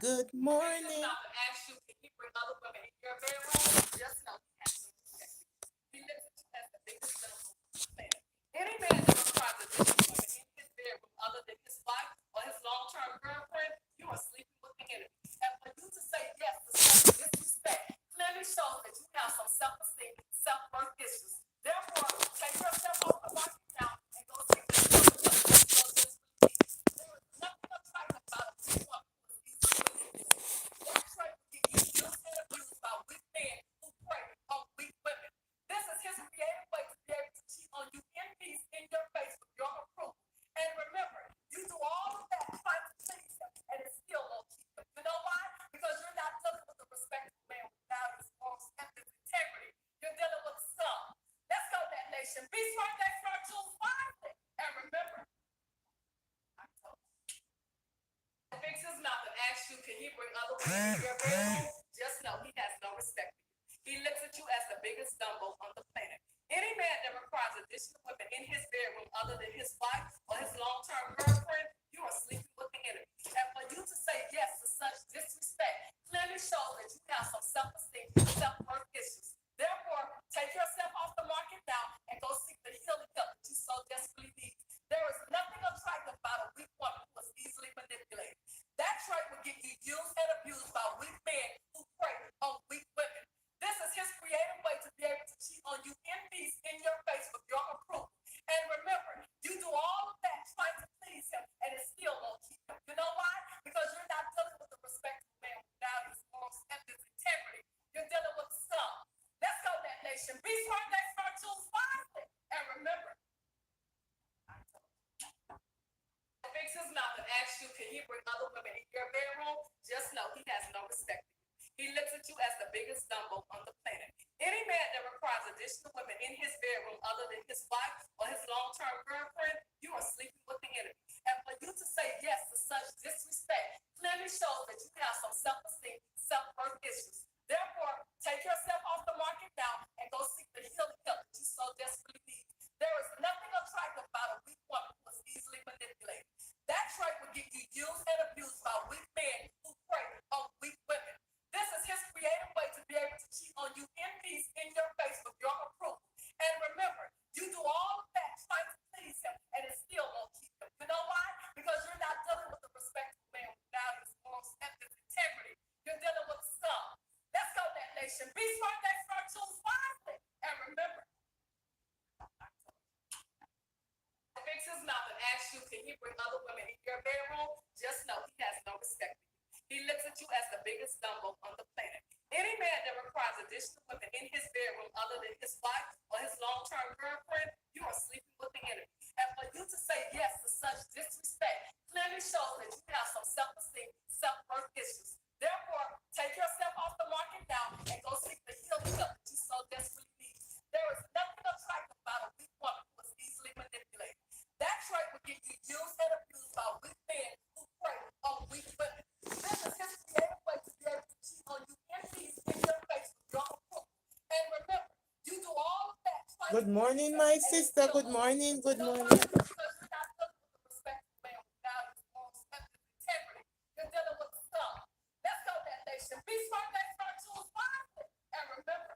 Good morning. Ask you, can you bring other women in your bedroom? Just know he has no respect. He looks at you as the biggest devil on the planet. Any man that requires additional women in his bedroom other than his wife or his long-term girlfriend, you are sleeping with the enemy. And for you to say yes to such disrespect clearly shows that you have some self-esteem, self-worth issues. Therefore, take yourself off the market now and go seek the healing help that you so desperately need. There is nothing attractive about a weak woman who is easily manipulated. That trait will get you used and abused by weak men who prey on weak women. This is his creative way to be able to cheat on you in peace in your face with your approval. And remember, you do all of that trying to please him, and it still won't keep him. You know why? Because you're not dealing with a respectable man with values, morals, ethics, integrity. You're dealing with some. Let's go, that nation. Be smart, next smart, choose wisely. And remember, I told you. Fix his mouth and asks you, can he bring other women in your bedroom? Just know he has no respect for you. He looks at you as the biggest dumbo on the planet. Any man that requires additional women in his bedroom other than his wife or his long-term girlfriend, you are sleeping with the enemy. And for you to say yes to such disrespect clearly shows that you have some self-esteem, self-worth issues. Therefore, take yourself off the market now and go seek the healing help that you so desperately need. There is nothing attractive about a weak woman who is easily manipulated. That trait will get you used and abused by weak men who prey on weak women. This is his creative way to be able to cheat on you in peace in your face with your approval. And remember, you do all of that trying to please him, and it still won't keep him. You know why? Because you're not dealing with a respectable man with values, morals, ethics, integrity. You're dealing with some. Let's go, that nation. Be smart, next smart, choose wisely. And remember, I told you. Fix his mouth and asks you, can he bring other women in your bedroom? Just know he has no respect for you. He looks at you as the biggest dumbo on the planet. Any man that requires additional women in his bedroom other than his wife or his long-term girlfriend, you are sleeping with the enemy. And for you to say yes to such disrespect clearly shows that you have some self-esteem, self-worth issues. Therefore, take yourself off the market now and go seek the healing help that you so desperately need. There is nothing attractive about a weak woman who is easily manipulated. That trait will get you used and abused by weak men who prey on weak women. This is his creative way to be able to cheat on you in peace in your face with your approval. And remember, you do all of that trying to please him, and it still won't keep him. You know why? Because you're not dealing with a respectable man with values, morals, ethics, integrity. You're dealing with some. Let's go, that nation. Be smart, next smart, choose wisely. And remember, fix his mouth and asks you, can he bring other women in your bedroom? Just know he has no respect for you. He looks at you as the biggest dumbo on the planet. Any man that requires additional women in his bedroom other than his wife or his long-term girlfriend, you are sleeping with the enemy. And for you to say yes to such disrespect clearly shows that you have some self-esteem, self-worth issues. Therefore, take yourself off the market now and go seek the healing help that you so desperately need. There is nothing attractive about a weak woman who is easily manipulated. That trait will get you used and abused by weak men who prey on weak women. This is his creative way to be able to cheat on you in peace in your face with your approval. And remember, you do all of that trying Good to please morning, him, my and it sister. still Good won't keep morning. him. Good You know morning. why? Because you're not dealing with a respectable man with values, morals, ethics, integrity. You're dealing with some. Let's go, that nation. Be smart, next smart, choose wisely. And remember,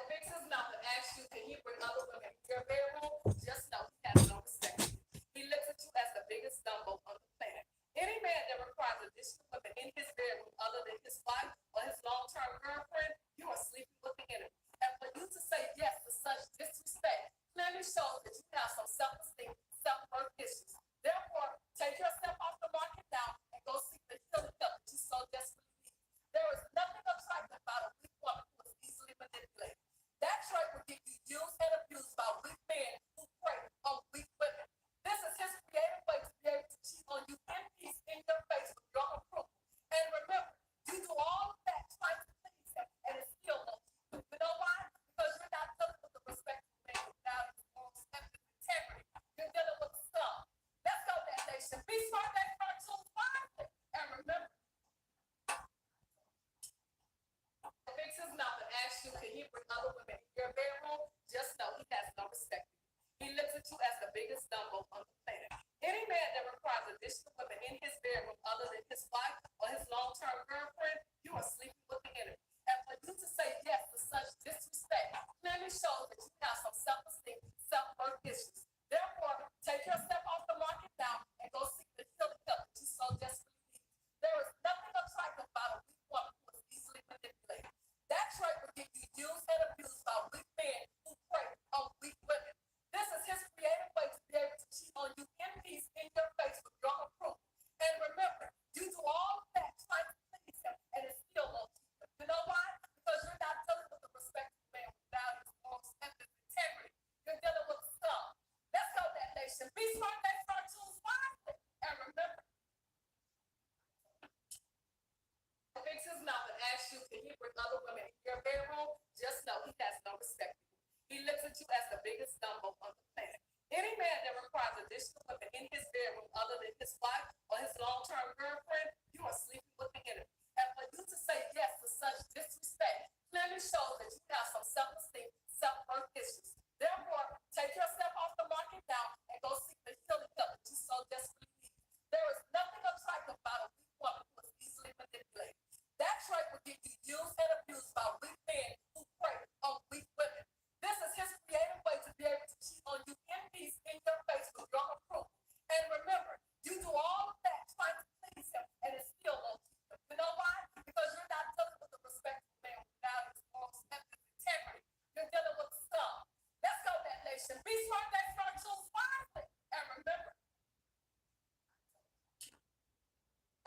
fix his mouth and asks you, can he bring other women in your bedroom? Just know he has no respect for you. He looks at you as the biggest dumbo on the planet. Any man that requires additional women in his bedroom other than his wife or his long-term girlfriend, you are sleeping with the enemy. And for you to say yes to such disrespect clearly shows that you have some self-esteem, self-worth issues. Therefore, take yourself off the market now and go seek the healing help that you so desperately need. There is nothing attractive about a weak woman who is easily manipulated. That trait will get you used and abused by weak men who prey additional women in his bedroom other than his wife or his long-term girlfriend, you are sleeping with the enemy. And for you to say yes to such disrespect clearly shows that you have some self-esteem, self-worth issues. Therefore, take yourself off the market now and go seek the healing help that you so desperately need. There is nothing attractive about a weak woman who is easily manipulated. That trait will get you used and abused by weak men who prey on weak women. This is his creative way to be able to cheat on you in peace in your face with your approval. And remember, you do all of that trying to please him, and it still won't keep him. You know why? Because you're not dealing with a respectful man with values, morals, ethics, integrity. You're dealing with some. Let's go, that nation. Be smart, they start choose wisely. And remember,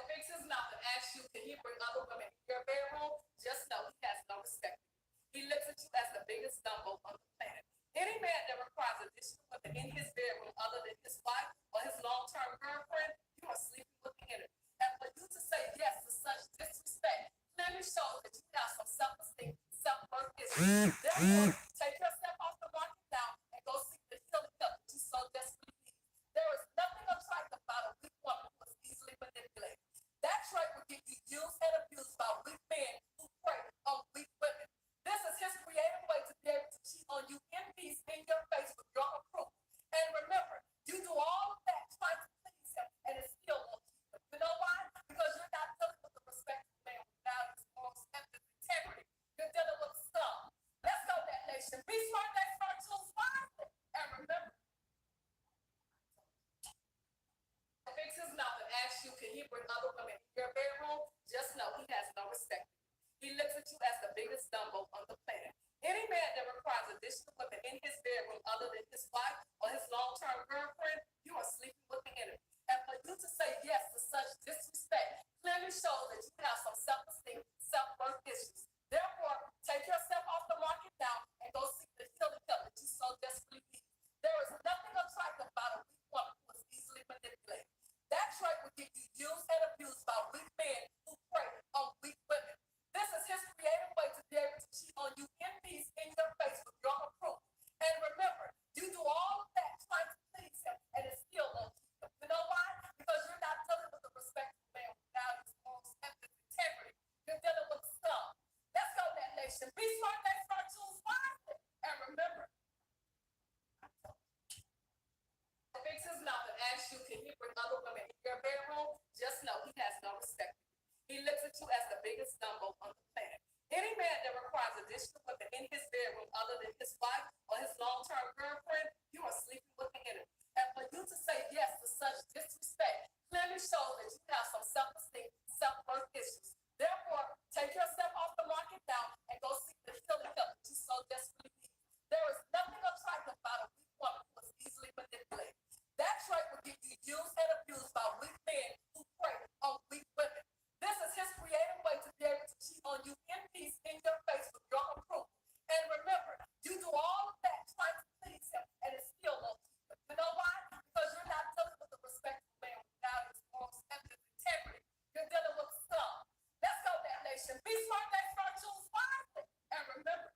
fix his mouth and asks you, can he bring other women in your bedroom? Just know he has no respect for you. He looks at you as the biggest dumbo on the planet. Any man that requires additional women in his bedroom other than his wife or his long-term girlfriend, you are sleeping with the enemy. And for you to say yes to such disrespect clearly shows that you have some self-esteem, self-worth issues. Therefore, take yourself off the market now and go seek the healing help that you so desperately need. There is nothing attractive about a weak woman who is easily manipulated. That trait will get you used and abused by weak men who prey on weak women. This is his creative way to be able to cheat on you in peace in your face with your approval. And remember, you do all of that trying to please him, and it still won't keep him. You know why? Because you're not dealing with a respectful man with values, morals, ethics, integrity. You're dealing with some. Let's go, that nation. Be smart, they start choose wisely. And remember, fix his mouth and asks you, can he bring other women in your bedroom? Just know he has no respect for you. He looks at you as the biggest dumbo on the planet. Any man that requires additional women in his bedroom other than his wife or his long-term girlfriend, you are sleeping with the enemy. And for you to say yes to such disrespect clearly shows that you have some self-esteem, self-worth issues. Therefore, take yourself off the market now and go seek the healing help that you so desperately need. There is nothing attractive about a weak woman who is easily manipulated. That trait will get you used and abused by weak men who prey on weak women. This is his creative way to be able to cheat on you in peace in your face with your approval. And remember, you do all of that trying to please him, and it still won't keep him. You know why? Because you're not dealing with a respectful man with values, morals, ethics, integrity. You're dealing with some. Let's go, that nation. Be smart, they start choose wisely. And remember, fix his mouth and asks you, can he bring other women in your bedroom? Just know he has no respect for you. He looks at you as the biggest dumbo on the planet. Any man that requires additional women in his bedroom other than his wife or his long-term girlfriend, you are sleeping with the enemy. And for you to say yes to such disrespect clearly shows that you have some self-esteem, self-worth issues. Therefore, take yourself off the market now and go seek the healing help that you so desperately need. There is nothing attractive about a weak woman who is easily manipulated. That trait will get you used and abused by weak men who prey on weak women. This is his creative way to be able to cheat on you in peace in your face with your approval. And remember, you do all of that trying to please him, and it still won't keep him. You know why? Because you're not dealing with a respectful man with values, morals, ethics, integrity. You're dealing with some. Let's go, that nation. Be smart, they start choose wisely. And remember,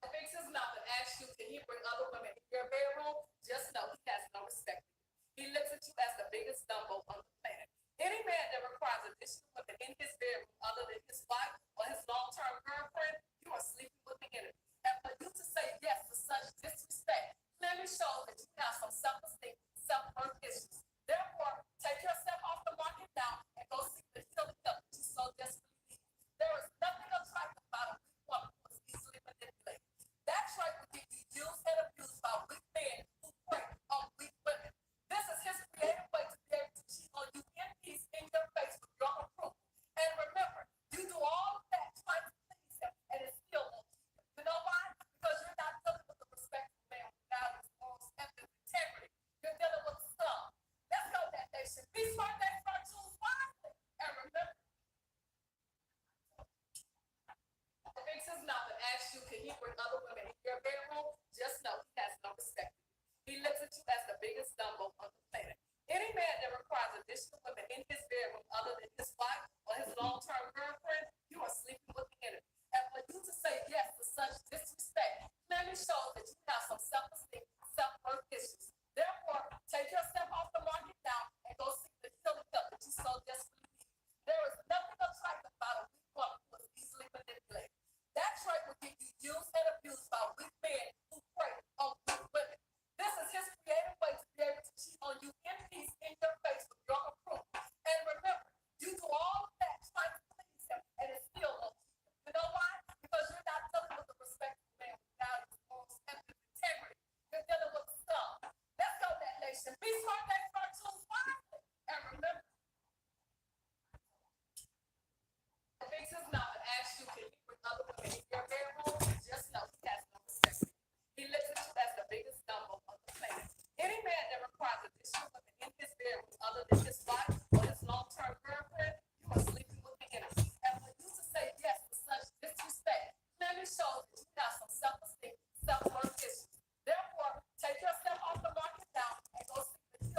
fix his mouth and asks you, can he bring other women in your bedroom? Just know he has no respect for you. He looks at you as the biggest dumbo on the planet. Any man that requires additional women in his bedroom other than his wife or his long-term girlfriend, you are sleeping with the enemy. And for you to say yes to such disrespect clearly shows that you have some self-esteem, self-worth issues. Therefore, take yourself off the market now and go seek the healing help that you so desperately need. There is nothing attractive about a weak woman who is easily manipulated. That trait will get you used and abused by weak men who prey on weak women. This is his creative way to be able to cheat on you in peace in your face with your approval. And remember, you do all of that trying to please him, and it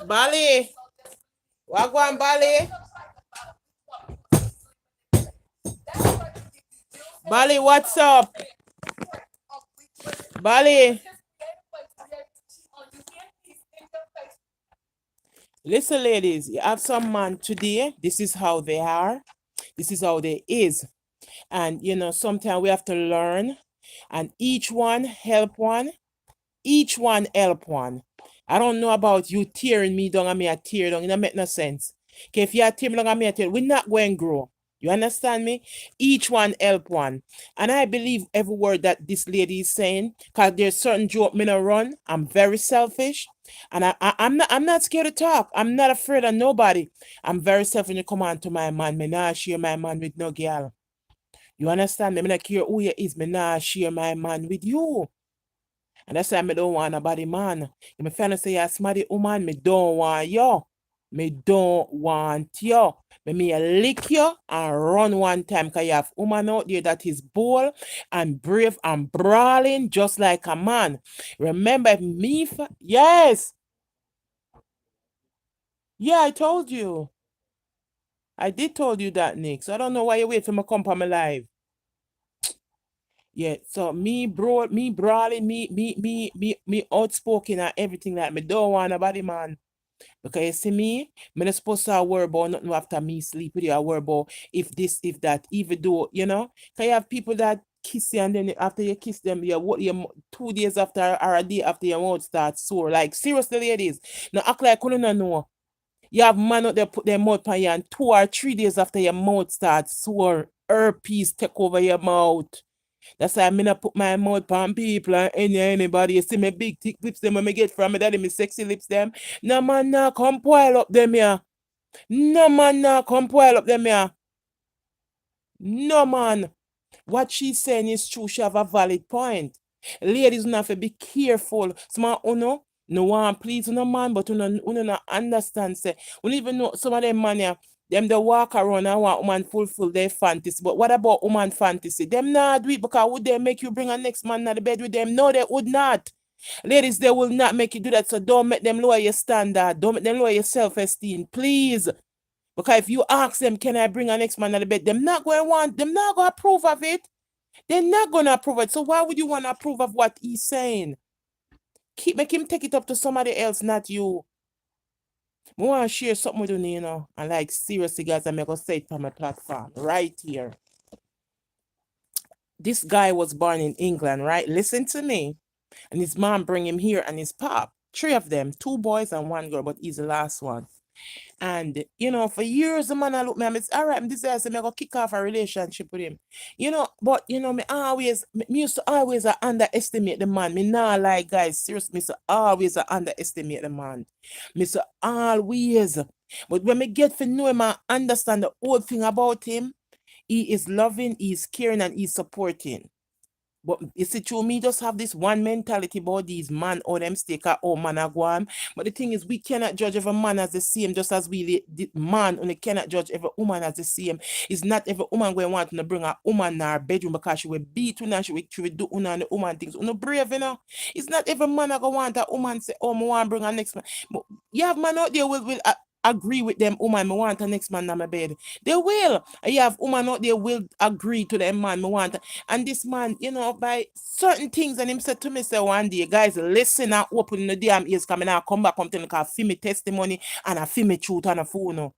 Bali. Wagwan Bali. Bali, what's up? Bali. Listen, ladies, you have some man today. This is how they are. This is how they is. And sometimes we have to learn. And each one help one. Each one help one. I don't know about you tearing me down and me a tear down. It don't make no sense. Okay, if you are tearing me down and me a tear, we're not going to grow. You understand me? Each one help one. And I believe every word that this lady is saying, because there's certain joke me no run. I'm very selfish. And I'm not scared to talk. I'm not afraid of nobody. I'm very selfish when you come on to my man. Me not share my man with no girl. You understand me? Me not care who you is. Me not share my man with you. And that's why I don't want nobody, man. If my friend say you're somebody woman, me don't want you. Me don't want you. Me lick you and run one time because you have woman out there that is bold and brave and brawling just like a man. Remember me? Yes. Yeah, I told you. I did told you that, Nick. So I don't know why you wait till me come on my live. Yeah, so me bro, me brawling, me outspoken and everything like me don't want nobody, man. Because you see me not supposed to worry about nothing after me sleep with you. I worry about if this, if that, even though, can you have people that kiss you and then after you kiss them, you 2 days after or a day after your mouth starts sore. Like seriously, ladies. Now act like you don't know. You have man out there put their mouth on you and 2 or 3 days after your mouth starts sore, herpes take over your mouth. That's why I mean I put my mouth on people and anybody. You see me big thick lips them when me get from me daddy, me sexy lips them. No man nah come pile up them here. No man nah come pile up them here. No man. What she's saying is true. She have a valid point. Ladies, you have to be careful. Some uno no one please no man, but uno not understand. Say, we even know some of them man here, them they walk around and want woman fulfill their fantasy. But what about woman fantasy? Them not do it because would they make you bring a next man to the bed with them? No, they would not. Ladies, they will not make you do that. So don't make them lower your standard. Don't make them lower your self-esteem. Please. Because if you ask them, can I bring an next man to the bed? Them not going to want, them not going to approve of it. They're not going to approve it. So why would you want to approve of what he's saying? Make him take it up to somebody else, not you. I want to share something with you, and like seriously, guys, I'm going to say it on my platform right here. This guy was born in England, right? Listen to me. And his mom bring him here and his pop. 3 of them, 2 boys and 1 girl, but he's the last one. And for years the man I look me, I'm all right, I'm desire say me go kick off a relationship with him. But me used to always underestimate the man. Me nah like guys, seriously, me used to always underestimate the man. Me used to always. But when me get to know him and understand the whole thing about him, he is loving, he's caring, and he's supporting. But you see, true, me just have this one mentality about these man or them stick at oh man a go on. But the thing is, we cannot judge every man as the same, just as the man only cannot judge every woman as the same. It's not every woman going to want to bring a woman in her bedroom because she will beat una, she will do una and the woman things. Una brave, It's not every man going to want a woman say, oh, I want to bring a next man. But you have man out there will agree with them woman, me want a next man in my bed. They will. And you have woman out there will agree to them man, me want. And this man, by certain things, and him said to me, say one day, guys, listen and open the damn ears coming out, come back, come tell me, I feel me testimony and I feel me truth on the phone.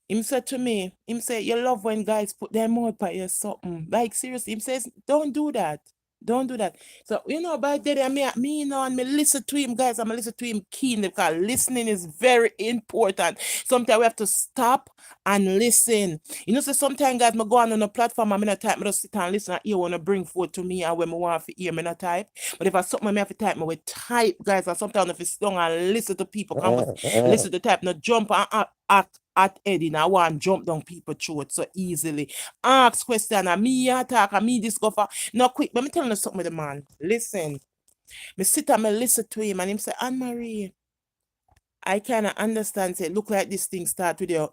Him said to me, him say, you love when guys put their mouth by you something. Like seriously, him says, don't do that. Don't do that. So, by then, and me listen to him, guys. I'm listen to him keenly because listening is very important. Sometimes we have to stop and listen. So sometimes, guys, I go on a platform, I'm in a type, I just sit and listen and hear want to bring forth to me and when I want to hear me not type. But if I something I have to type, I will type, guys. And sometimes if it's long and listen to people, listen to type, not jump and at Eddie, I want jump down people throat so easily. Ask question, and me attack, and me discover. No, quick, let me tell you something with the man. Listen. Me sit and me listen to him, and him say, Anne-Marie, I kind of understand, say, look like this thing start with you,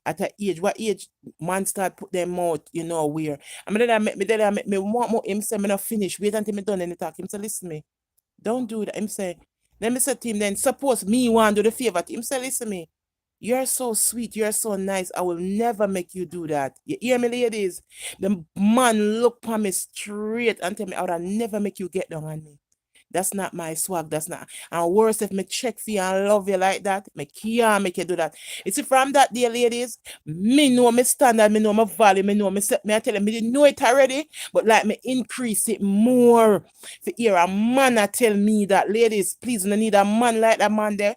at a age. What age man start put them out, where? I mean, then I me want more, him say, me not finish. Wait until me done any talk. Him say, listen me. Don't do that. Him say, Then me said to him, then suppose me want to do the favor to him. Say, listen me, you're so sweet, you're so nice. I will never make you do that. You hear me, ladies? The man look for me straight and tell me, I would never make you get down on me. That's not my swag. That's not. And worse, if me check for you and love you like that, me can't make you do that. You see, from that day, ladies, me know me standard, me know my value, me know me set. Me I tell you, me didn't know it already, but like me increase it more. For hear a man I tell me that, ladies, please, I need a man like that man there.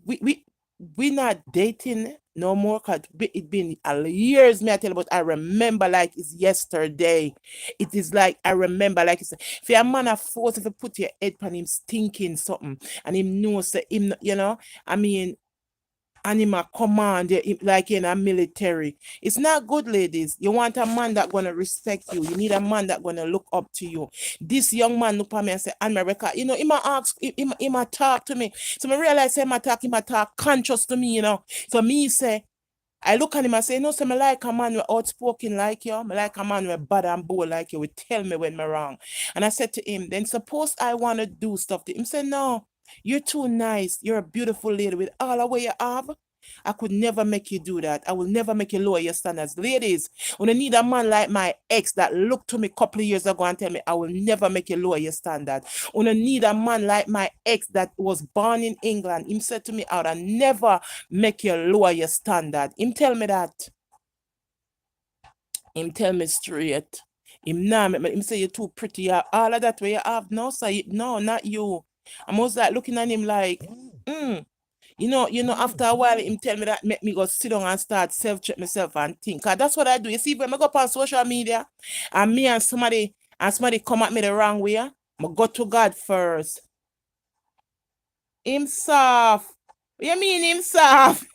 We not dating no more because it been years, me I tell you, but I remember like it's yesterday. It is like I remember like it's if a man a force if you put your head on him stinking something and him knows that him, I mean, and him a command like in a military. It's not good, ladies. You want a man that gonna respect you. You need a man that gonna look up to you. This young man look at me and say, America, he might ask, he might talk to me. So I realize he might talk conscious to me, So me say, I look at him and say, no, so I like a man with outspoken like you. I like a man with bad and bold like you. Will tell me when I'm wrong. And I said to him, then suppose I want to do stuff to him. Say, no, you're too nice. You're a beautiful lady with all the way you have. I could never make you do that. I will never make you lower your standards. Ladies, when I need a man like my ex that looked to me a couple of years ago and tell me, I will never make you lower your standard. When I need a man like my ex that was born in England, him said to me, I would never make you lower your standard. Him tell me that. Him tell me straight. Him say you're too pretty. All of that way you have. No, sir. No, not you. I was like looking at him like, after a while, him tell me that make me go sit down and start self-check myself and think. Cause that's what I do. You see, when I go up on social media and me and somebody come at me the wrong way, I go to God first. Him soft. What you mean him soft?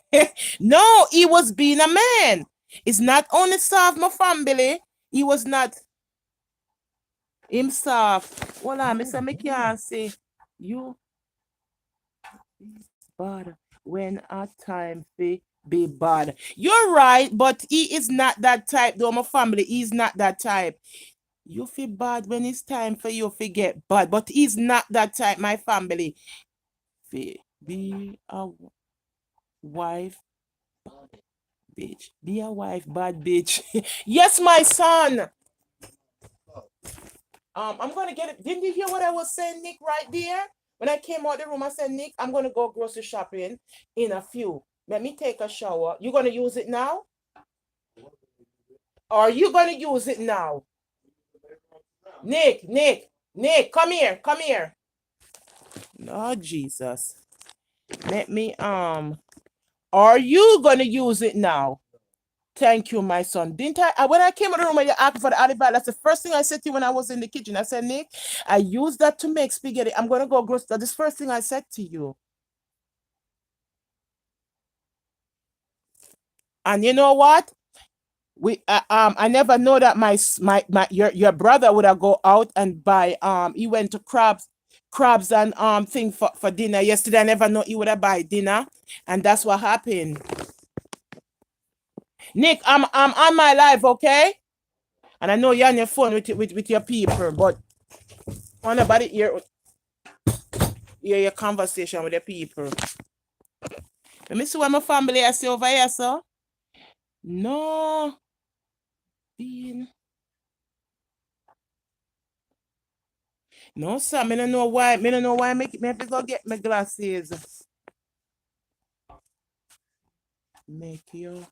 No, he was being a man. It's not only soft, my family. He was not him soft. Hold on, Mr. Me can't say you bad when a time be bad. You're right, but he is not that type, though, my family. He's not that type. You feel bad when it's time for you to get bad, but he's not that type, my family. Be a wife, bitch. Be a wife, bad bitch. Yes, my son. I'm gonna get it. Didn't you hear what I was saying, Nick, right there? When I came out the room, I said, Nick, I'm gonna go grocery shopping in a few. Let me take a shower. You gonna use it now? Are you gonna use it now? Nick, come here, come here. Oh, Jesus. Let me, are you gonna use it now? Thank you, my son. Didn't I when I came in the room and you asked for the alibi, that's the first thing I said to you when I was in the kitchen. I said, Nick, I used that to make spaghetti. I'm gonna go grocery. That's the first thing I said to you. And you know what? I never know that your brother would have go out and buy he went to crabs and thing for dinner yesterday. I never know he would have buy dinner, and that's what happened. Nick, I'm on my live, okay? And I know you're on your phone with your people, but want nobody hear your conversation with the people. Let me see what my family I see over here, sir. No. Bean. No, sir. I don't know why. I don't know why I have to go get my glasses. Make you.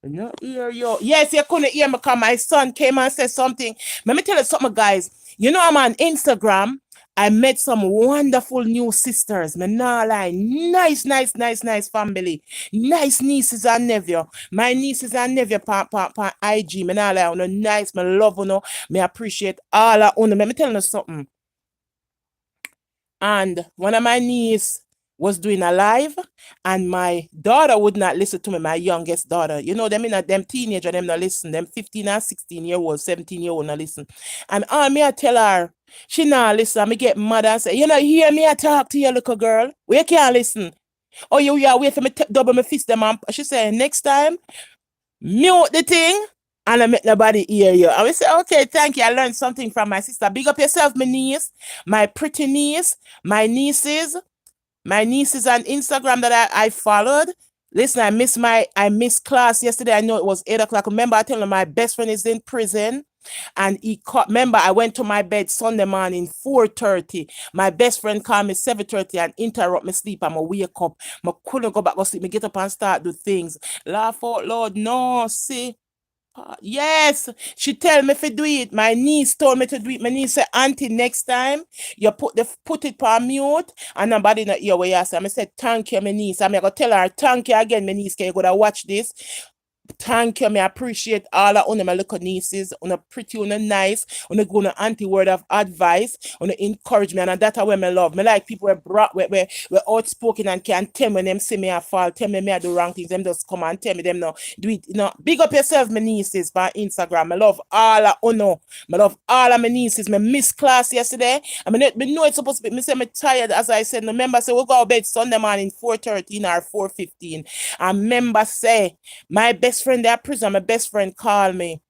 No hear you. Yes, you couldn't hear me because my son came and said something. Let me tell you something, guys. You know, I'm on Instagram. I met some wonderful new sisters. Me nah lie. Nice family. Nice nieces and nephew. My nieces and nephew pan IG. Me nah lie. Nice. Me love you. Me appreciate all of you. Let me tell you something. And one of my nieces was doing a live, and my daughter would not listen to me, my youngest daughter. You know, them in them teenager, them not listen. Them 15 and 16-year-old, 17-year-old not listen. And me I tell her, she not listen. Me get mad and say, you know, hear me I talk to you, little girl. We can't listen. Oh, you wait for me double my fist them. And she said, next time, mute the thing And I make nobody hear you. I will say, okay, thank you. I learned something from my sister. Big up yourself, my niece, my pretty niece, my nieces, my nieces on Instagram that I followed. Listen, I missed class yesterday. I know it was 8 o'clock. Remember, I told you my best friend is in prison. And he caught, remember, I went to my bed Sunday morning, 4:30. My best friend called me 7:30 and interrupt me sleep. I'm a wake up. I couldn't go back to sleep. Me get up and start do things. Laugh out loud. No, see. Yes, she tell me to do it. My niece told me to do it. My niece said, Auntie, next time you put it on mute and nobody not hear what you say. I said, thank you, my niece. I'm gonna tell her, thank you again, my niece. Can you go to watch this? Thank you. Me appreciate all of my little nieces. Una pretty, una nice. Una go on auntie word of advice. Una encourage me. And that's how me love. Me like people we outspoken and can tell me when them see me I fall. Tell me I do wrong things. Them just come and tell me them no. Do it. Big up yourself, my nieces, by Instagram. I love all of Uno. I love all of my nieces. Me miss class yesterday. I mean, me know it's supposed to be. Me say me tired. As I said, remember, say we go to bed Sunday morning 4:13 or 4:15. I remember say my best friend at prison, my best friend called me.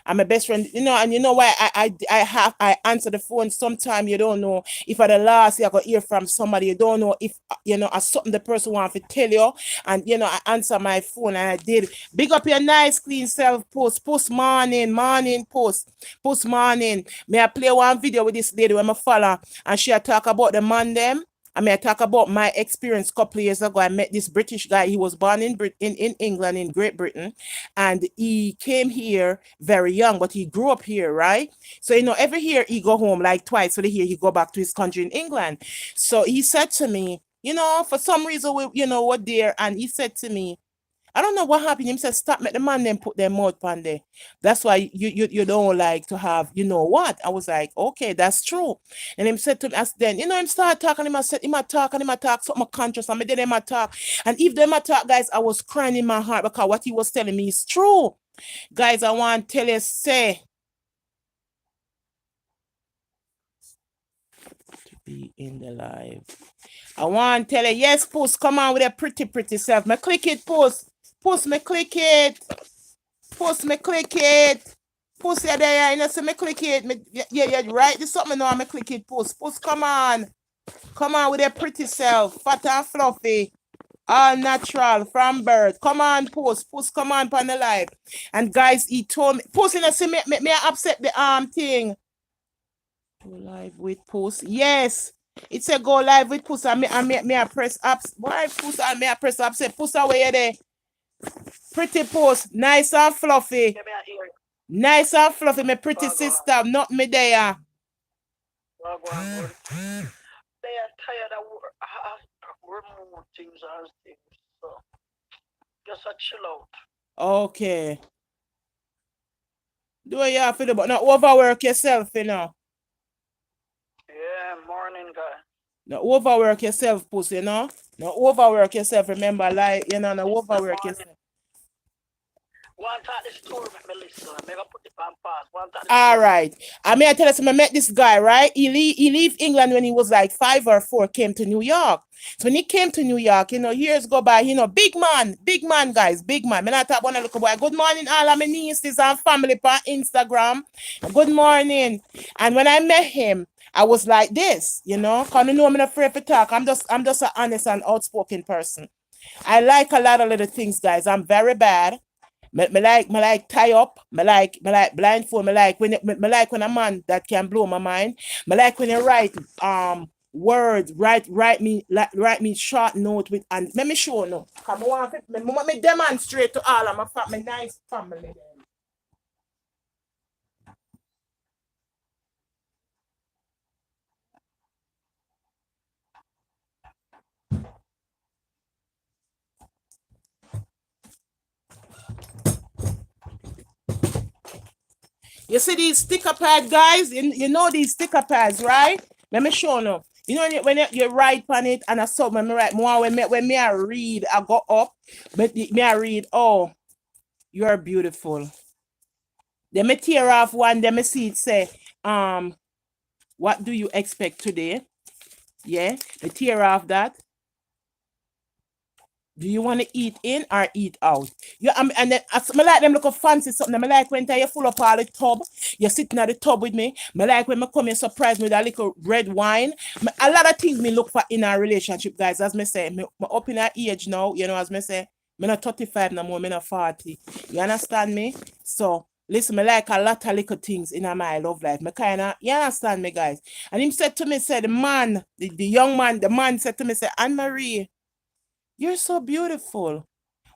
And my best friend, and you know why I answer the phone sometime you don't know if at the last you got hear from somebody, you don't know if as something the person wants to tell you. And I answer my phone and I did. Big up your nice clean self post morning post morning. May I play one video with this lady when I follow and she talk about the man them. I talk about my experience a couple of years ago. I met this British guy. He was born in England, in Great Britain, and he came here very young, but he grew up here, right? So, every year he go home like twice. So the year he go back to his country in England. So he said to me, for some reason, we're there, and he said to me, I don't know what happened. Him said, stop, make the man them put their mouth on there. That's why you don't like to have, what? I was like, okay, that's true. And him said to me, as then, him start talking, him said, him a talk, something conscious, and me did him a talk. And if them a talk, guys, I was crying in my heart because what he was telling me is true. Guys, I want to tell you, say, to be in the live. I want to tell you, yes, Puss, come on with a pretty self. Me click it, Puss. Puss, me click it. Puss, me click it. Puss, you there, so me click it. Yeah, right. This something now, me click it, Puss. Puss, come on. Come on with a pretty self. Fat and fluffy. All natural from birth. Come on, Puss. Puss, come on the live. And guys, he told me, Puss, see me I upset the thing. Go live with Puss. Yes. It's a go live with Puss. I press ups. Why Puss? I press ups. Say Puss away there. Pretty Puss. Nice and fluffy. Nice and fluffy. My pretty sister. Not me there. They are tired of remove things and things. So just a chill out. Okay. Do what you have to do, but not overwork yourself, Yeah, morning guy. Not overwork yourself, pussy, Not overwork yourself. Remember, like, not overwork yourself. All right. I mean, I tell you, I met this guy, right? He leave England when he was like 5 or 4, came to New York. So when he came to New York, years go by, big man, guys, big man. I talk about a little boy. Good morning, all of my nieces and family on Instagram. Good morning. And when I met him, I was like this, because I'm not afraid to talk. I'm just an honest and outspoken person. I like a lot of little things, guys. I'm very bad. Me like tie up. Me like blindfold. Me like when a man that can blow my mind. Me like when you write words, write me short note with, and let me show no. Come on, me demonstrate to all of my nice family. You see these sticker pads, guys? You know these sticker pads, right? Let me show you. You know when you write on it and I saw when me write more when me I read, I go up, but me I read, oh, you're beautiful. Then me tear off one, then me see it say, what do you expect today? Yeah, me tear off that. Do you want to eat in or eat out? Yeah, and then I like them look fancy something. I like when you full up all the tub. You're sitting at the tub with me. I like when I come and surprise me with a little red wine. A lot of things me look for in a relationship, guys. As me say, me up in that age now, you know, as me say, me not 35 no more, me not 40. You understand me? So listen, me like a lot of little things in my love life. Me kinda, you understand me, guys? And him said to me, said the man, the young man, the man said to me, say, Anne Marie, you're so beautiful.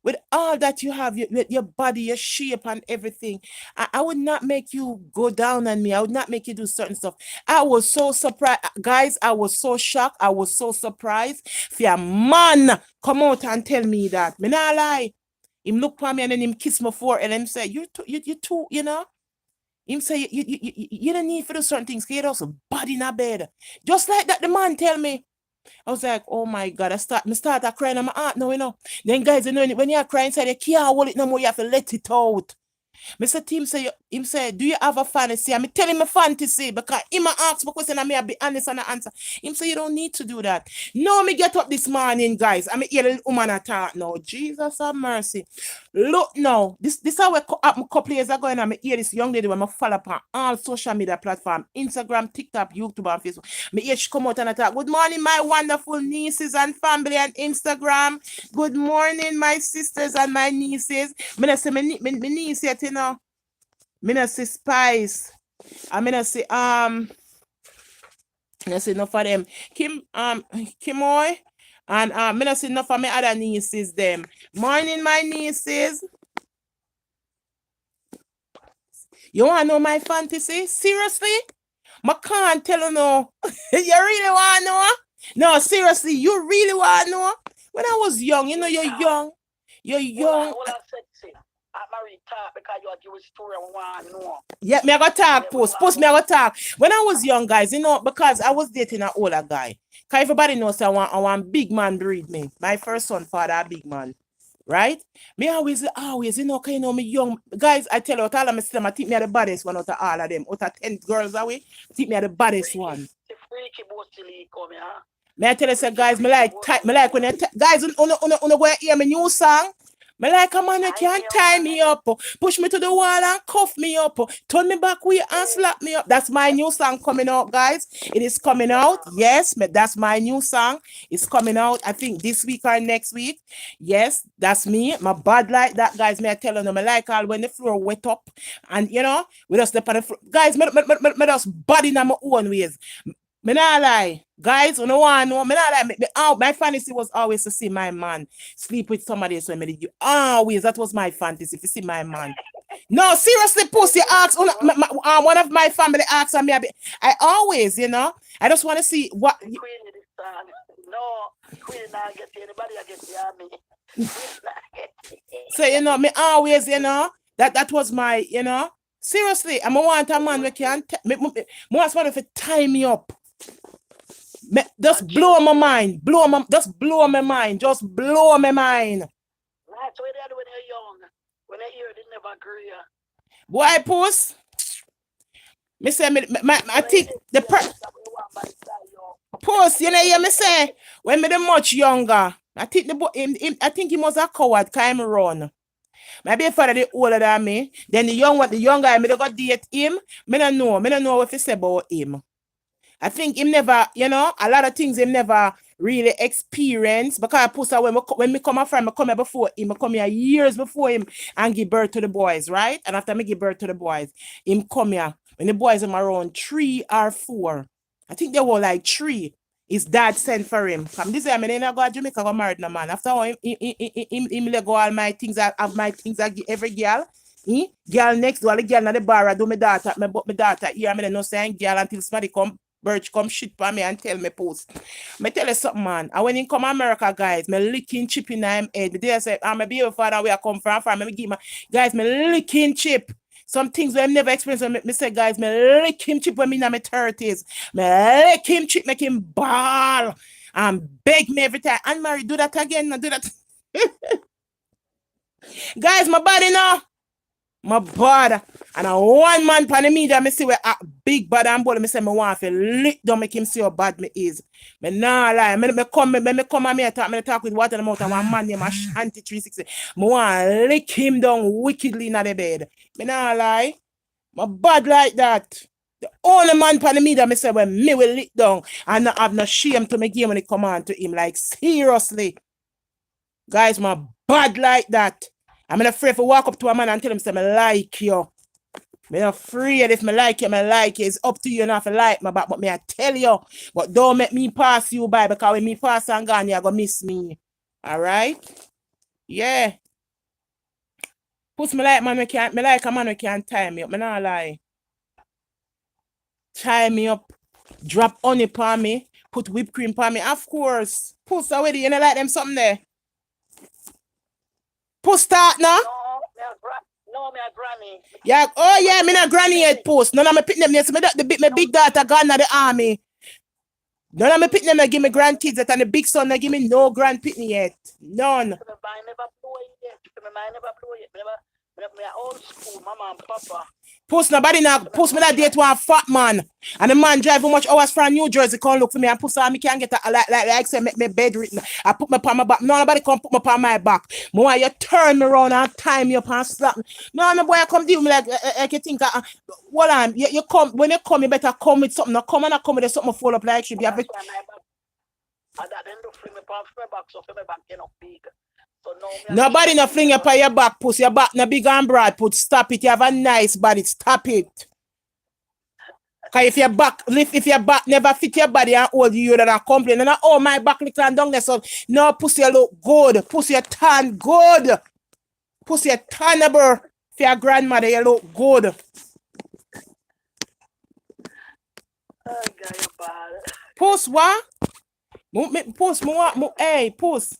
With all that you have, your body, your shape, and everything, I would not make you go down on me. I would not make you do certain stuff. I was so surprised, guys. I was so shocked. I was so surprised. For a man come out and tell me that, me not lie. Him look for me and then him kiss me for, and him say, you too, you know. Him say, you don't need for do certain things. You also body in a bed, just like that. The man tell me. I was like, oh my God, I start crying on my heart now, you know. Then guys, you know, when you're crying inside, you can't hold it no more, you have to let it out. Mr. Tim say, him say, do you have a fantasy? I'm telling him a fantasy because him ask me question and me be honest on the answer. Him say, you don't need to do that. No, me get up this morning, guys. I'm hear the woman attack now. Jesus have mercy. Look now, this how we up a couple years ago and I'm hear this young lady when I follow up on all social media platform, Instagram, TikTok, YouTube, and Facebook. Me hear she come out and attack. Good morning, my wonderful nieces and family on Instagram. Good morning, my sisters and my nieces. Me not say me niece yet, you know. Me not say Spice. I mean, I say I say enough of them. Kimoy. And me not say enough of my other nieces them. Morning, my nieces. You want to know my fantasy? Seriously? I can't tell you no. You really want to know? No, seriously, you really want to know? When I was young, you know, you're young. You're young. Well, I said, I'm married talk because you are giving story I want to know. Yeah, me I got talk, post me I got talk. When I was young, guys, you know, because I was dating an older guy. Because everybody knows I want big man breed me. My first son, father, a big man. Right? Me always, you know, you know, me young guys, I tell you, all of my sister, I think me are the baddest one out of all of them. Out of 10 girls away, I think me are the baddest one. The freaky mostly come, huh? Me I tell you, say, guys, me like when you guys, go hear my new song. Me like a man, you can't tie me up, push me to the wall and cuff me up, turn me back way and slap me up. That's my new song coming out, guys. It is coming out. Yes, that's my new song. It's coming out, I think, this week or next week. Yes, that's me. My bad like that, guys. Me I tell you, me like all when the floor wet up and, you know, we just step on the floor. Guys, me just body in my own ways. Me not lie. Guys, you know what I know? Me not lie. My fantasy was always to see my man sleep with somebody else when me did. Always, that was my fantasy, to see my man. No, seriously, pussy ask. One of my family asks me. I always, you know, I just want to see what. Queen this time. No, Queen not get anybody against the army. So, you know, me always, you know, that was my, you know. Seriously, I want a man who can want someone to tie me up. Just blow my mind. Just blow my mind. Just blow my mind. That's what they do when you're young. When they hear, they never agree. Boy, puss. Me say, I think the puss, you know, hear me say, when me the much younger, I think I think he was a coward, kind of run. My baby father the older than me. Then the younger I got date him. Me don't know what to say about him. I think him never, you know, a lot of things him never really experienced because pussy when me come from, I come here before him, I come here years before him and give birth to the boys, right? And after me give birth to the boys, him come here when the boys are around 3 or 4. I think they were like 3. His dad sent for him. From this time, I didn't go to Jamaica, go married no man. After all, him let go all my things, I have my things, I give every girl. Girl next door, the girl in the bar, I do my daughter here, I'm not saying girl until somebody come, Birch come shit for me and tell me post. Me tell you something, man. And when he come America, guys, me licking chip in him head. Me there say, I'm a baby father where I come from, me give my, guys, me licking chip. Some things we have never experienced. Me say, guys, me lick him chip when me in my 30s. Me lick him chip, make him ball. And beg me every time. And Mary, do that again. Do that. Guys, my body now. My bad. And a one man pan the media, me see where big bad and bold. Me say me want to lick down, make him see how bad me is. Me nah lie. Me come and me talk with water in the mouth and one man named Ashanti 360. Me want to lick him down wickedly in the bed. Me nah lie. My bad like that. The only man pan the media, me say when me will lick down and not have no shame to me give when it come on to him. Like seriously. Guys, my bad like that. I'm not afraid to walk up to a man and tell him, say, I like you. I'm not afraid if I like you, I like you. It's up to you not to like me back, but me I tell you. But don't make me pass you by, because when me pass and gone, you're going to miss me. All right? Yeah. Puss me like man, me like a man who can tie me up. Me not lie. Tie me up. Drop honey upon me. Put whipped cream upon me. Of course. Puss already, you know like them something there? Puss start now? No, me a granny. Yeah, oh yeah, me not granny yet post. None of my pick them yet. So my big daughter gone to the army. None of my pick them give me grandkids that, and the big son not give me no grand pitney yet. None. Me never blow it yet. Me never blow it. Me a old school, mama and papa. Post nobody not post me that date one fat man. And the man drive how much hours from New Jersey come look for me and post me can't get a like say make me bed written. I put my on my back. No nobody come put me on my back. More you turn me around and tie me up and slap me. No boy come deal me like you think hold on, you come when you come you better come with something. No come and come with something fall up like should be a bit. And that then do fling me on my back so for my back you know big. So nobody no fling you on your back, pussy. Your back no big and broad. Put stop it. You have a nice body. Stop it. Cause if your back never fit your body and hold you that are complaining. And oh my back little and down there. So no pussy you look good. Pussy you tan good. Pussy you tannable. For your grandmother you look good. Oh God, you bad. Puss what? Puss hey puss.